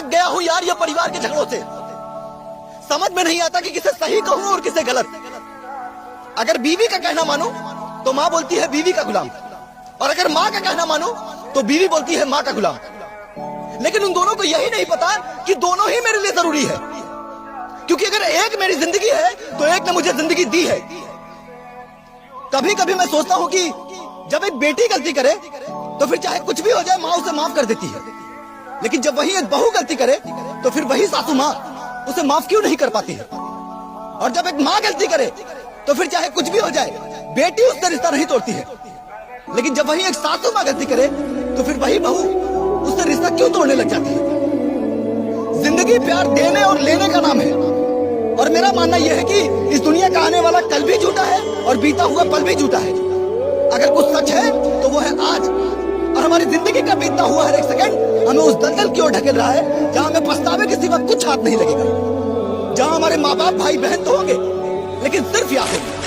थक गया हूं यार ये परिवार के झगड़ों से। समझ में नहीं आता कि किसे सही कहूं और किसे गलत। अगर बीवी का कहना मानो तो मां बोलती है बीवी का गुलाम, और अगर मां का कहना मानो तो बीवी बोलती है मां का गुलाम। लेकिन उन दोनों को यही नहीं पता कि दोनों ही मेरे लिए जरूरी है, क्योंकि अगर एक मेरी जिंदगी है तो एक ने मुझे जिंदगी दी है। कभी कभी मैं सोचता हूं कि जब एक बेटी गलती करे तो फिर चाहे कुछ भी हो जाए मां उसे माफ कर देती है, लेकिन जब वही एक बहू गलती करे तो फिर वही सासू मां उसे माफ क्यों नहीं कर पाती है। और जब एक मां गलती करे तो फिर चाहे कुछ भी हो जाए बेटी उससे रिश्ता नहीं तोड़ती है, लेकिन जब वही एक सासू मां गलती करे तो फिर वही बहू उससे रिश्ता क्यों तोड़ने लग जाती है। जिंदगी प्यार देने और लेने का नाम है, और मेरा मानना यह है कि इस दुनिया का आने वाला कल भी झूठा है और बीता हुआ पल भी झूठा है। अगर कुछ सच है तो वो है आज, और हमारी जिंदगी का बीतता हुआ हर एक सेकंड हमें उस दलदल की ओर ढकेल रहा है जहां हमें पछतावे के सिवा कुछ हाथ नहीं लगेगा, जहां हमारे माँ बाप भाई बहन तो होंगे लेकिन सिर्फ याद होंगे।